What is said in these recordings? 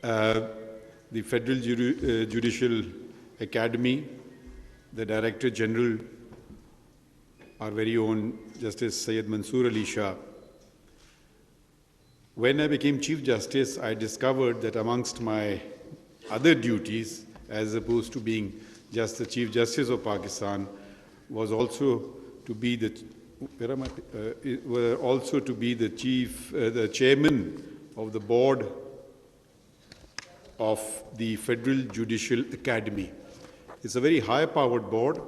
Uh, the Federal Judicial Academy, the Director General, our very own Justice Syed Mansoor Ali Shah. When I became Chief Justice, I discovered that amongst my other duties, as opposed to being just the Chief Justice of Pakistan, was also to be the the chairman of the board of the Federal Judicial Academy. It's a very high-powered board.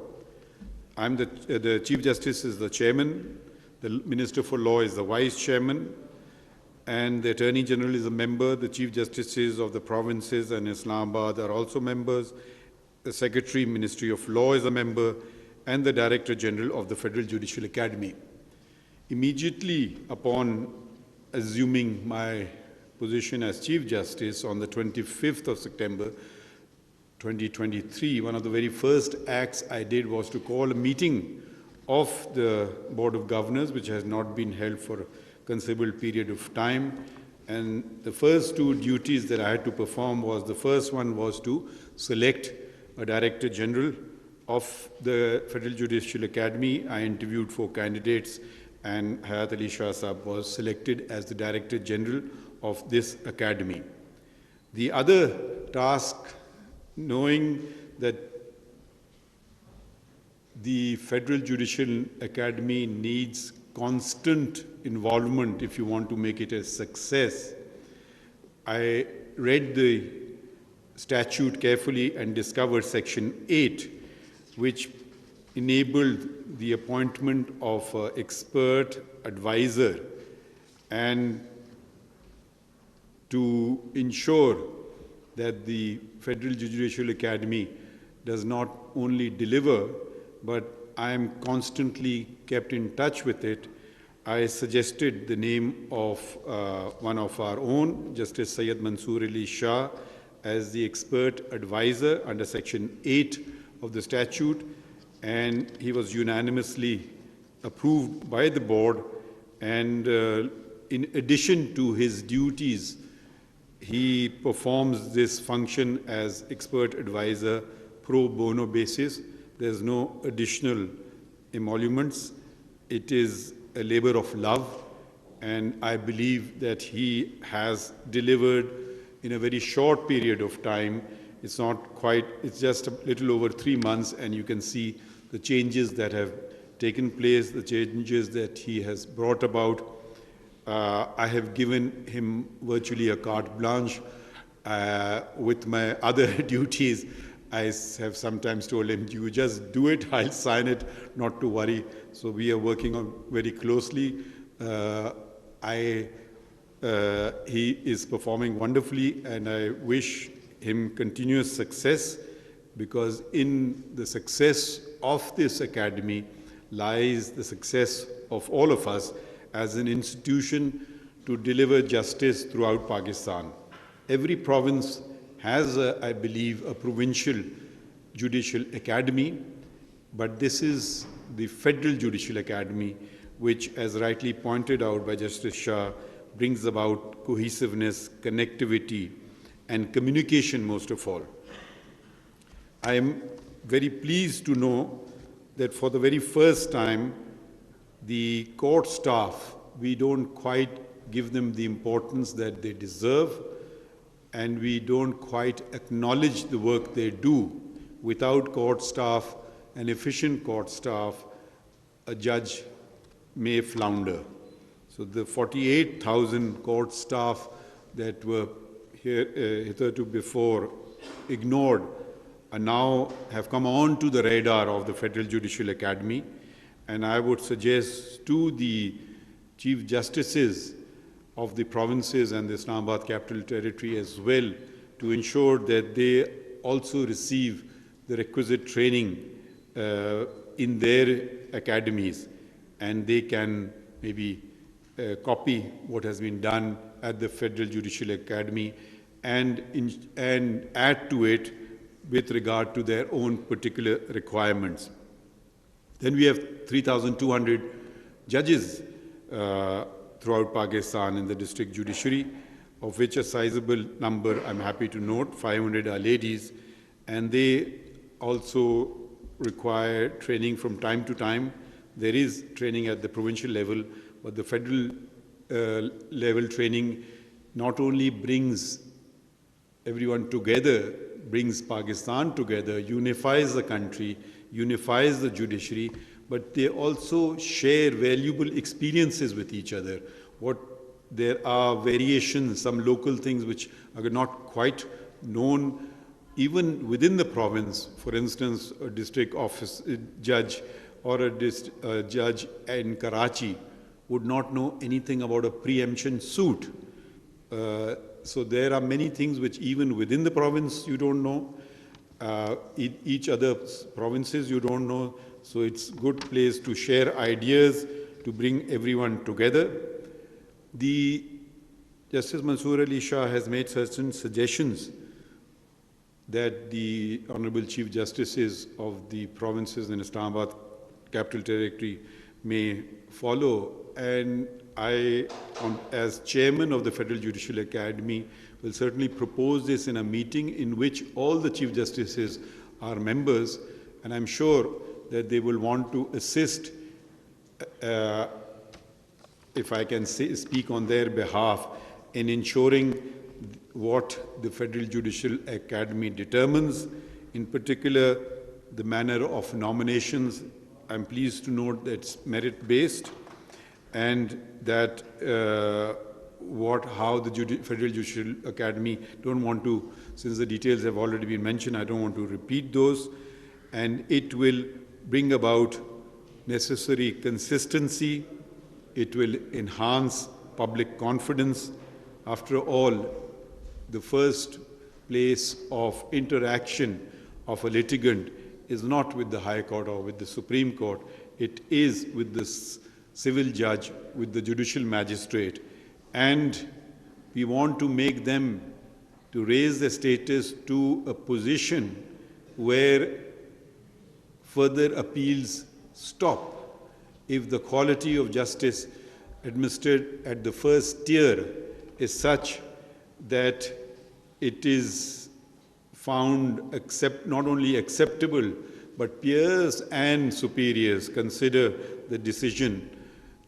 I'm the Chief Justice is the chairman, the Minister for Law is the vice chairman, and the Attorney General is a member. The Chief Justices of the provinces and Islamabad are also members. The Secretary, Ministry of Law is a member, and the Director General of the Federal Judicial Academy. Immediately upon assuming my position as Chief Justice on the 25th of September 2023, one of the very first acts I did was to call a meeting of the Board of Governors, which has not been held for a considerable period of time. And the first two duties that I had to perform was, the first one was to select a Director General of the Federal Judicial Academy. I interviewed 4 candidates, and Hayat Ali Shah Sahab was selected as the Director General of this academy. The other task, knowing that the Federal Judicial Academy needs constant involvement if you want to make it a success, I read the statute carefully and discovered Section 8, which enabled the appointment of an expert advisor, and to ensure that the Federal Judicial Academy does not only deliver, but I am constantly kept in touch with it, I suggested the name of one of our own, Justice Syed Mansoor Ali Shah, as the expert advisor under Section 8 of the statute, and he was unanimously approved by the board. And in addition to his duties, he performs this function as expert advisor pro bono basis. There's no additional emoluments. It is a labor of love, and I believe that he has delivered in a very short period of time. It's not quite, it's just a little over 3 months, and you can see the changes that have taken place, the changes that he has brought about. I have given him virtually a carte blanche. With my other duties, I have sometimes told him, you just do it, I'll sign it, not to worry. So we are working on very closely. He is performing wonderfully, and I wish him continuous success, because in the success of this academy lies the success of all of us as an institution to deliver justice throughout Pakistan. Every province has, I believe, a provincial judicial academy, but this is the Federal Judicial Academy, which, as rightly pointed out by Justice Shah, brings about cohesiveness, connectivity, and communication most of all. I am very pleased to know that for the very first time, the court staff, we don't quite give them the importance that they deserve, and we don't quite acknowledge the work they do. Without court staff, an efficient court staff, a judge may flounder. So the 48,000 court staff that were hitherto before ignored are now have come on to the radar of the Federal Judicial Academy. And I would suggest to the Chief Justices of the provinces and the Islamabad Capital Territory as well to ensure that they also receive the requisite training in their academies, and they can maybe copy what has been done at the Federal Judicial Academy and add to it with regard to their own particular requirements. Then we have 3,200 judges throughout Pakistan in the district judiciary. of which a sizable number, I'm happy to note, 500 are ladies, and they also require training from time to time. There is training at the provincial level, but the federal level training not only brings everyone together, brings Pakistan together, unifies the country, unifies the judiciary, but they also share valuable experiences with each other. There are variations, some local things which are not quite known even within the province. For instance, a district office judge or a judge in Karachi would not know anything about a preemption suit. So there are many things which even within the province you don't know, each other provinces you don't know. So it's a good place to share ideas, to bring everyone together. Justice Mansoor Ali Shah has made certain suggestions that the Honorable Chief Justices of the provinces in Islamabad Capital Territory may follow, and I, as chairman of the Federal Judicial Academy, will certainly propose this in a meeting in which all the Chief Justices are members, and I'm sure that they will want to assist, if I can speak on their behalf, in ensuring what the Federal Judicial Academy determines, in particular the manner of nominations. I'm pleased to note that it's merit-based, and that how the Federal Judicial Academy don't want to, since the details have already been mentioned, I don't want to repeat those, and it will bring about necessary consistency. It will enhance public confidence. After all, the first place of interaction of a litigant is not with the High Court or with the Supreme Court. It is with the civil judge, with the judicial magistrate. And we want to make them to raise their status to a position where further appeals stop. If the quality of justice administered at the first tier is such that it is found not only acceptable, but peers and superiors consider the decision,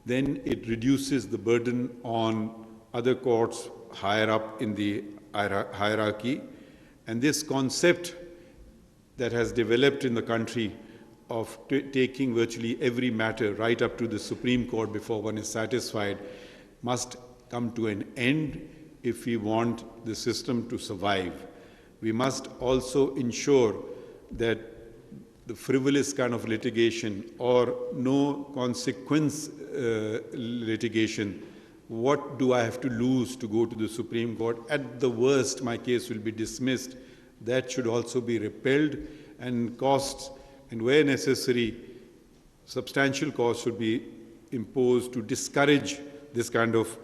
then it reduces the burden on other courts higher up in the hierarchy. And this concept that has developed in the country of taking virtually every matter right up to the Supreme Court before one is satisfied must come to an end if we want the system to survive. We must also ensure that the frivolous kind of litigation or no consequence litigation, what do I have to lose to go to the Supreme Court? At the worst, my case will be dismissed. That should also be repelled, and costs, and where necessary, substantial costs should be imposed to discourage this kind of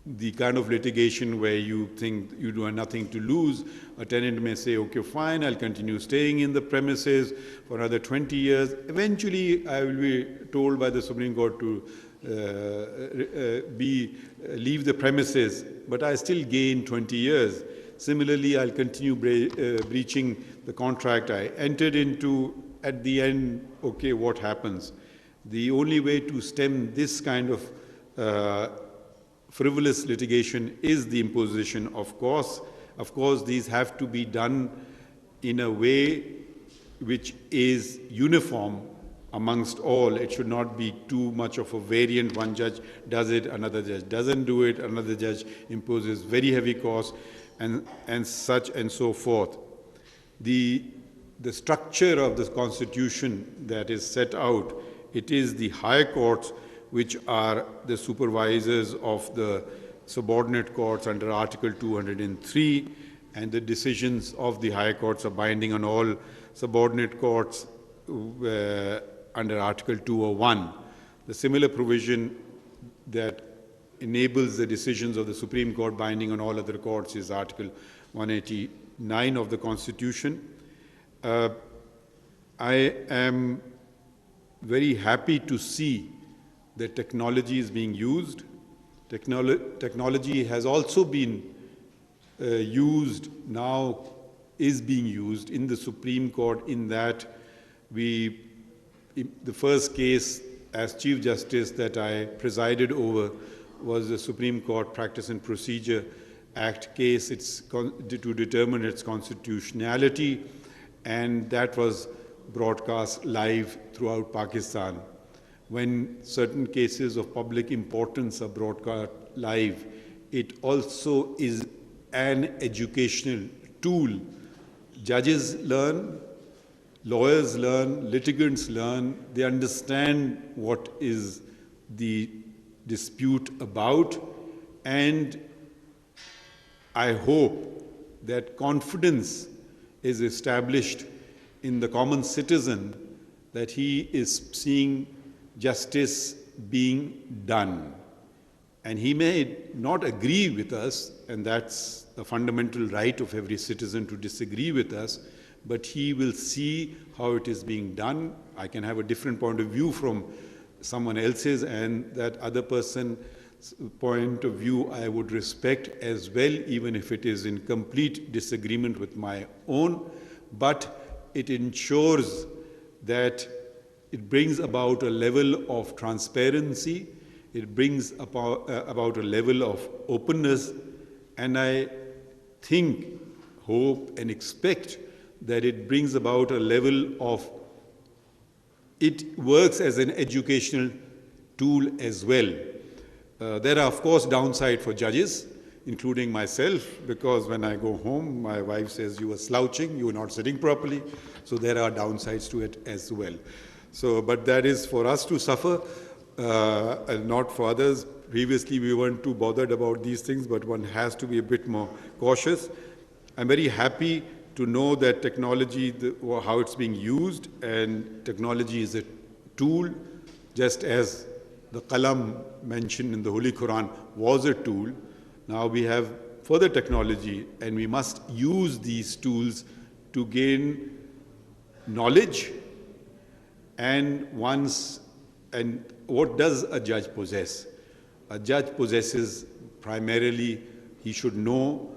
litigation where you think you do have nothing to lose. A tenant may say, okay, fine, I'll continue staying in the premises for another 20 years. Eventually, I will be told by the Supreme Court to leave the premises, but I still gain 20 years. Similarly, I'll continue breaching the contract I entered into. At the end, okay, what happens? The only way to stem this kind of frivolous litigation is the imposition of costs. Of course, these have to be done in a way which is uniform amongst all. It should not be too much of a variant. One judge does it, another judge doesn't do it, another judge imposes very heavy costs, and such and so forth. The structure of the Constitution that is set out, it is the high courts which are the supervisors of the subordinate courts under Article 203, and the decisions of the high courts are binding on all subordinate courts under Article 201. The similar provision that enables the decisions of the Supreme Court binding on all other courts is Article 189 of the Constitution. I am very happy to see that technology is being used. Technology has also been used, now is being used in the Supreme Court, in that the first case as Chief Justice that I presided over was the Supreme Court Practice and Procedure Act case. It's to determine its constitutionality, and that was broadcast live throughout Pakistan. When certain cases of public importance are broadcast live, it also is an educational tool. Judges learn, lawyers learn, litigants learn, they understand what is the dispute about, and I hope that confidence is established in the common citizen that he is seeing justice being done. And he may not agree with us, and that's the fundamental right of every citizen to disagree with us, but he will see how it is being done. I can have a different point of view from someone else's, and that other person's point of view I would respect as well, even if it is in complete disagreement with my own. But it ensures that it brings about a level of transparency, it brings about a level of openness, and I think, hope, and expect that it brings about a level of, it works as an educational tool as well. There are, of course, downsides for judges, including myself, because when I go home, my wife says, you are slouching, you are not sitting properly. So there are downsides to it as well. So, but that is for us to suffer, and not for others. Previously, we weren't too bothered about these things, but one has to be a bit more cautious. I'm very happy to know that technology, how it's being used, and technology is a tool, just as the qalam mentioned in the Holy Quran was a tool. Now we have further technology, and we must use these tools to gain knowledge. And what does a judge possess? A judge possesses primarily, he should know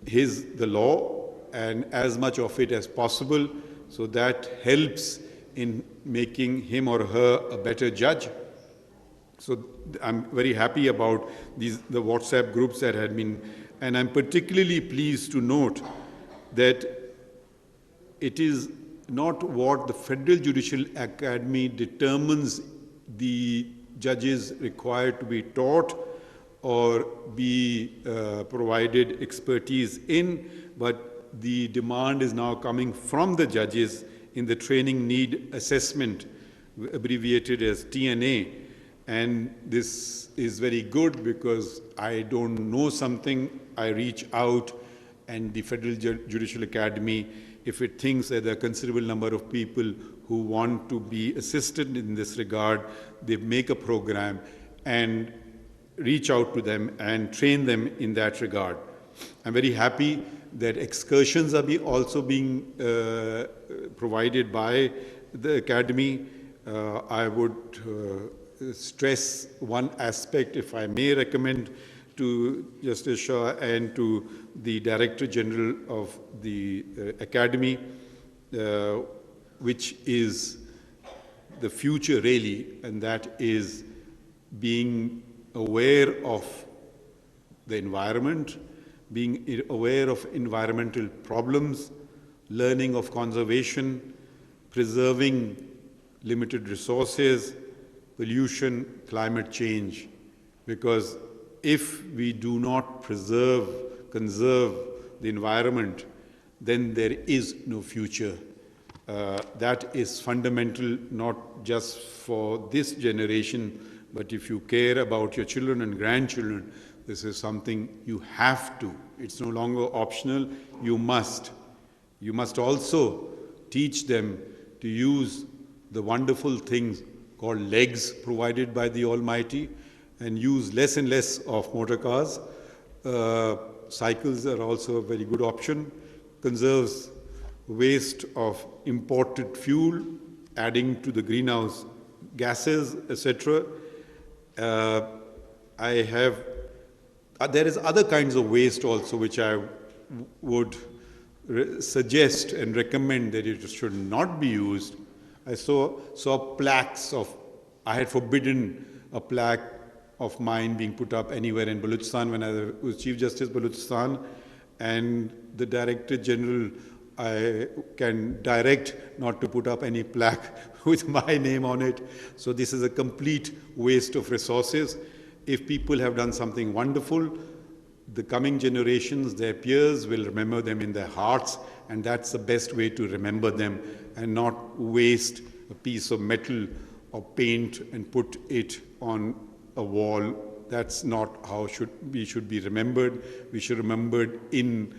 the law and as much of it as possible, so that helps in making him or her a better judge. So I'm very happy about the WhatsApp groups that had been, and I'm particularly pleased to note that it is not what the Federal Judicial Academy determines the judges required to be taught or be provided expertise in, but the demand is now coming from the judges in the training need assessment, abbreviated as TNA. And this is very good because I don't know something, I reach out, and the Federal Judicial Academy, if it thinks that there are a considerable number of people who want to be assisted in this regard, they make a program and reach out to them and train them in that regard. I'm very happy that excursions are also being provided by the Academy. I would stress one aspect, if I may recommend to Justice Shah and to the Director General of the Academy, which is the future really, and that is being aware of the environment, being aware of environmental problems, learning of conservation, preserving limited resources, pollution, climate change. Because if we do not conserve the environment, then there is no future. That is fundamental, not just for this generation, but if you care about your children and grandchildren, this is something you have to. It's no longer optional, you must. You must also teach them to use the wonderful things called legs provided by the Almighty, and use less and less of motor cars. Cycles are also a very good option. Conserves waste of imported fuel, adding to the greenhouse gases, etc. I have, there is other kinds of waste also which I would suggest and recommend that it should not be used. I saw plaques of, I had forbidden a plaque of mine being put up anywhere in Balochistan when I was Chief Justice Balochistan, and the Director General, I can direct not to put up any plaque with my name on it. So this is a complete waste of resources. If people have done something wonderful, the coming generations, their peers, will remember them in their hearts, and that's the best way to remember them, and not waste a piece of metal or paint and put it on a wall. That's not how we should be remembered. We should be remembered in